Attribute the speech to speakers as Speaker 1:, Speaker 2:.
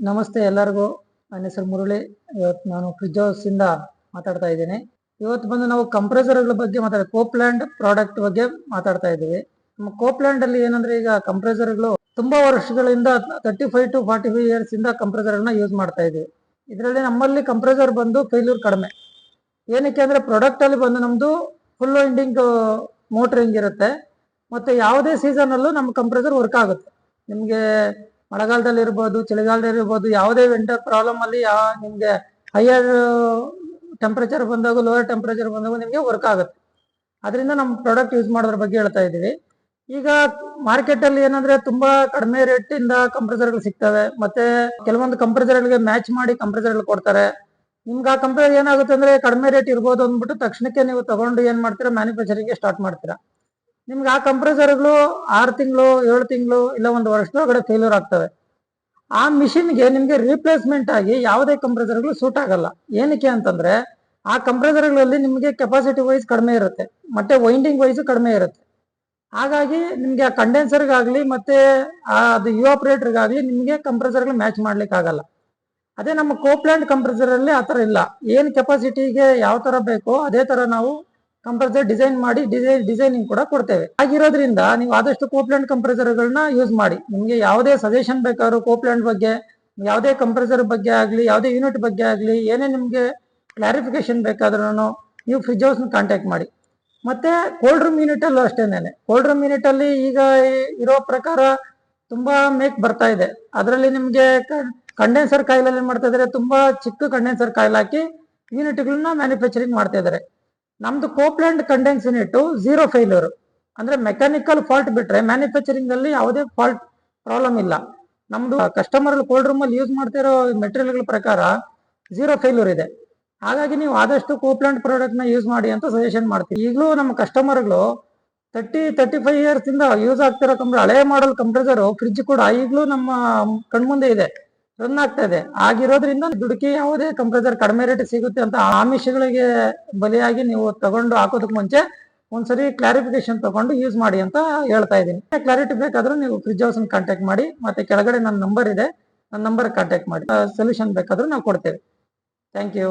Speaker 1: ನಮಸ್ತೆ ಎಲ್ಲರಿಗೂ. ನನ್ನ ಹೆಸರು ಮುರಳಿ. ಇವತ್ತು ನಾನು ಫ್ರಿಡ್ಜ್ ಹೌಸ್ ಇಂದ ಮಾತಾಡ್ತಾ ಇದ್ದೀನಿ. ಇವತ್ತು ಬಂದು ನಾವು ಕಂಪ್ರೆಸರ್ಗಳ ಬಗ್ಗೆ ಕೋಪ್ಲ್ಯಾಂಡ್ ಪ್ರಾಡಕ್ಟ್ ಬಗ್ಗೆ ಮಾತಾಡ್ತಾ ಇದ್ದೀವಿ. ನಮ್ಮ ಕೋಪ್ಲ್ಯಾಂಡ್ ಅಲ್ಲಿ ಏನಂದ್ರೆ, ಈಗ ಕಂಪ್ರೆಸರ್ಗಳು ತುಂಬಾ ವರ್ಷಗಳಿಂದ 35 to 45 ಇಯರ್ಸ್ ಇಂದ ಕಂಪ್ರೆಸರ್ಗಳನ್ನ ಯೂಸ್ ಮಾಡ್ತಾ ಇದ್ದೀವಿ. ಇದರಲ್ಲಿ ನಮ್ಮಲ್ಲಿ ಕಂಪ್ರೆಸರ್ ಬಂದು ಫೇಲ್ಯೂರ್ ಕಡಿಮೆ. ಏನಕ್ಕೆ ಅಂದ್ರೆ, ಪ್ರಾಡಕ್ಟ್ ಅಲ್ಲಿ ಬಂದು ನಮ್ದು ಫುಲ್ ವೈಂಡಿಂಗ್ ಮೋಟರಿಂಗ್ ಇರುತ್ತೆ. ಮತ್ತೆ ಯಾವುದೇ ಸೀಸನ್ ಅಲ್ಲೂ ನಮ್ಮ ಕಂಪ್ರೆಸರ್ ವರ್ಕ್ ಆಗುತ್ತೆ. ನಿಮ್ಗೆ ಮಳೆಗಾಲದಲ್ಲಿ ಇರ್ಬೋದು, ಚಳಿಗಾಲದಲ್ಲಿ ಇರ್ಬೋದು, ಯಾವುದೇ ವಿಂಟರ್ ಪ್ರಾಬ್ಲಮ್ ಅಲ್ಲಿ ನಿಮ್ಗೆ ಹೈಯರ್ ಟೆಂಪರೇಚರ್ ಬಂದಾಗ, ಲೋಯರ್ ಟೆಂಪರೇಚರ್ ಬಂದಾಗ ನಿಮ್ಗೆ ವರ್ಕ್ ಆಗುತ್ತೆ. ಅದರಿಂದ ನಮ್ಮ ಪ್ರಾಡಕ್ಟ್ ಯೂಸ್ ಮಾಡೋದ್ರ ಬಗ್ಗೆ ಹೇಳ್ತಾ ಇದ್ದೀವಿ. ಈಗ ಮಾರ್ಕೆಟ್ ಅಲ್ಲಿ ಏನಂದ್ರೆ, ತುಂಬಾ ಕಡಿಮೆ ರೇಟ್ ಇಂದ ಕಂಪ್ರೆಸರ್ಗಳು ಸಿಗ್ತವೆ. ಮತ್ತೆ ಕೆಲವೊಂದು ಕಂಪ್ರೆಸರ್ಗಳಿಗೆ ಮ್ಯಾಚ್ ಮಾಡಿ ಕಂಪ್ರೆಸರ್ಗಳು ಕೊಡ್ತಾರೆ. ನಿಮ್ಗೆ ಆ ಕಂಪ್ರೆಸರ್ ಏನಾಗುತ್ತೆ ಅಂದ್ರೆ, ಕಡಿಮೆ ರೇಟ್ ಇರ್ಬೋದು ಅಂದ್ಬಿಟ್ಟು ತಕ್ಷಣಕ್ಕೆ ನೀವು ತಗೊಂಡು ಏನ್ ಮಾಡ್ತೀರಾ, ಮ್ಯಾನುಫ್ಯಾಕ್ಚರಿಂಗ್ ಸ್ಟಾರ್ಟ್ ಮಾಡ್ತೀರಾ. ನಿಮ್ಗೆ ಆ ಕಂಪ್ರೆಸರ್ಗಳು 6 ತಿಂಗಳು, 7 ತಿಂಗಳು ಇಲ್ಲ 1 ವರ್ಷದೊಳಗಡೆ ಫೇಲ್ಯೂರ್ ಆಗ್ತವೆ. ಆ ಮಿಷಿನ್ಗೆ ನಿಮ್ಗೆ ರೀಪ್ಲೇಸ್ಮೆಂಟ್ ಆಗಿ ಯಾವುದೇ ಕಂಪ್ರೆಸರ್ಗಳು ಸೂಟ್ ಆಗಲ್ಲ. ಏನಕ್ಕೆ ಅಂತಂದ್ರೆ, ಆ ಕಂಪ್ರೆಸರ್ಗಳಲ್ಲಿ ನಿಮ್ಗೆ ಕೆಪಾಸಿಟಿ ವೈಸ್ ಕಡಿಮೆ ಇರುತ್ತೆ, ಮತ್ತೆ ವೈಂಡಿಂಗ್ ವೈಸ್ ಕಡಿಮೆ ಇರುತ್ತೆ. ಹಾಗಾಗಿ ನಿಮ್ಗೆ ಆ ಕಂಡೆನ್ಸರ್ಗಾಗ್ಲಿ ಮತ್ತೆ ಅದು ಇವಾಪರೇಟರ್ಗಾಗ್ಲಿ ನಿಮ್ಗೆ ಕಂಪ್ರೆಸರ್ಗಳು ಮ್ಯಾಚ್ ಮಾಡ್ಲಿಕ್ಕೆ ಆಗಲ್ಲ. ಅದೇ ನಮ್ಮ ಕೋಪ್ಲ್ಯಾಂಡ್ ಕಂಪ್ರೆಸರ್ ಅಲ್ಲಿ ಆತರ ಇಲ್ಲ. ಏನ್ ಕೆಪಾಸಿಟಿಗೆ ಯಾವ ತರ ಬೇಕೋ ಅದೇ ತರ ನಾವು ಕಂಪ್ರೆಸರ್ ಡಿಸೈನ್ ಮಾಡಿ ಡಿಸೈನಿಂಗ್ ಕೂಡ ಕೊಡ್ತೇವೆ. ಆಗಿರೋದ್ರಿಂದ ನೀವು ಆದಷ್ಟು ಕೋಪ್ಲ್ಯಾಂಡ್ ಕಂಪ್ರೆಸರ್ಗಳನ್ನ ಯೂಸ್ ಮಾಡಿ. ನಿಮ್ಗೆ ಯಾವುದೇ ಸಜೆಷನ್ ಬೇಕಾದ್ರೂ ಕೋಪ್ಲ್ಯಾಂಡ್ ಬಗ್ಗೆ, ಯಾವುದೇ ಕಂಪ್ರೆಸರ್ ಬಗ್ಗೆ ಆಗ್ಲಿ, ಯಾವುದೇ ಯೂನಿಟ್ ಬಗ್ಗೆ ಆಗ್ಲಿ, ಏನೇ ನಿಮ್ಗೆ ಕ್ಲಾರಿಫಿಕೇಶನ್ ಬೇಕಾದ್ರೂ ನೀವು ಫ್ರಿಡ್ಜ್ ಹೌಸ್ ಕಾಂಟ್ಯಾಕ್ಟ್ ಮಾಡಿ. ಮತ್ತೆ ಕೋಲ್ಡ್ ರೂಮ್ ಯೂನಿಟ್ ಅಲ್ಲೂ ಅಷ್ಟೇನೆ. ಕೋಲ್ಡ್ ರೂಮ್ ಯೂನಿಟ್ ಅಲ್ಲಿ ಈಗ ಇರೋ ಪ್ರಕಾರ ತುಂಬಾ ಮೇಕ್ ಬರ್ತಾ ಇದೆ. ಅದರಲ್ಲಿ ನಿಮ್ಗೆ ಕಂಡೆನ್ಸರ್ ಕಾಯಿಲ್ ಏನ್ ಮಾಡ್ತಾ ಇದಾರೆ, ತುಂಬಾ ಚಿಕ್ಕ ಕಂಡೆನ್ಸರ್ ಕಾಯಿಲ್ ಹಾಕಿ ಯೂನಿಟ್ಗಳನ್ನ ಮ್ಯಾನುಫ್ಯಾಕ್ಚರಿಂಗ್ ಮಾಡ್ತಾ ಇದಾರೆ. ನಮ್ದು ಕೋಪ್ಲ್ಯಾಂಡ್ ಕಂಡೆನ್ಸ್ ಯೂನಿಟ್ 0 ಫೇಲ್ಯೂರ್, ಅಂದ್ರೆ ಮೆಕ್ಯಾನಿಕಲ್ ಫಾಲ್ಟ್ ಬಿಟ್ರೆ ಮ್ಯಾನುಫ್ಯಾಕ್ಚರಿಂಗ್ ಅಲ್ಲಿ ಯಾವುದೇ ಫಾಲ್ಟ್ ಪ್ರಾಬ್ಲಮ್ ಇಲ್ಲ. ನಮ್ದು ಕಸ್ಟಮರ್ ಕೋಲ್ಡ್ ರೂಮ್ ಅಲ್ಲಿ ಯೂಸ್ ಮಾಡ್ತಿರೋ ಮೆಟೀರಿಯಲ್ಗಳ ಪ್ರಕಾರ 0 ಫೇಲ್ಯೂರ್ ಇದೆ. ಹಾಗಾಗಿ ನೀವು ಆದಷ್ಟು ಕೋಪ್ಲ್ಯಾಂಡ್ ಪ್ರಾಡಕ್ಟ್ ನ ಯೂಸ್ ಮಾಡಿ ಅಂತ ಸಜೆಷನ್ ಮಾಡ್ತೀವಿ. ಈಗಲೂ ನಮ್ಮ ಕಸ್ಟಮರ್ಗಳು 35 ಇಯರ್ಸ್ ಇಂದ ಯೂಸ್ ಆಗ್ತಿರೋ ಹಳೆ ಮಾಡಲ್ ಕಂಪ್ರೆಸರ್ ಫ್ರಿಡ್ಜ್ ಕೂಡ ಈಗಲೂ ನಮ್ಮ ಕಣ್ಮುಂದೆ ಇದೆ, ರನ್ ಆಗ್ತಾ ಇದೆ. ಆಗಿರೋದ್ರಿಂದ ದುಡುಕಿ ಯಾವುದೇ ಕಂಪ್ರೆಸರ್ ಕಡಿಮೆ ರೇಟ್ ಸಿಗುತ್ತೆ ಅಂತ ಆಮಿಷಗಳಿಗೆ ಬಲಿಯಾಗಿ ನೀವು ತಗೊಂಡು ಹಾಕೋದಕ್ಕೆ ಮುಂಚೆ ಒಂದ್ಸರಿ ಕ್ಲಾರಿಫಿಕೇಶನ್ ತಗೊಂಡು ಯೂಸ್ ಮಾಡಿ ಅಂತ ಹೇಳ್ತಾ ಇದ್ದೀನಿ. ಕ್ಲಾರಿಟಿ ಬೇಕಾದ್ರೂ ನೀವು ಫ್ರಿಡ್ಜ್ ಹೌಸ್ ಕಾಂಟ್ಯಾಕ್ಟ್ ಮಾಡಿ. ಮತ್ತೆ ಕೆಳಗಡೆ ನನ್ನ ನಂಬರ್ ಇದೆ, ನನ್ನ ನಂಬರ್ ಕಾಂಟ್ಯಾಕ್ಟ್ ಮಾಡಿ. ಸೊಲ್ಯೂಷನ್ ಬೇಕಾದ್ರೂ ನಾವು ಕೊಡ್ತೇವೆ. Thank you.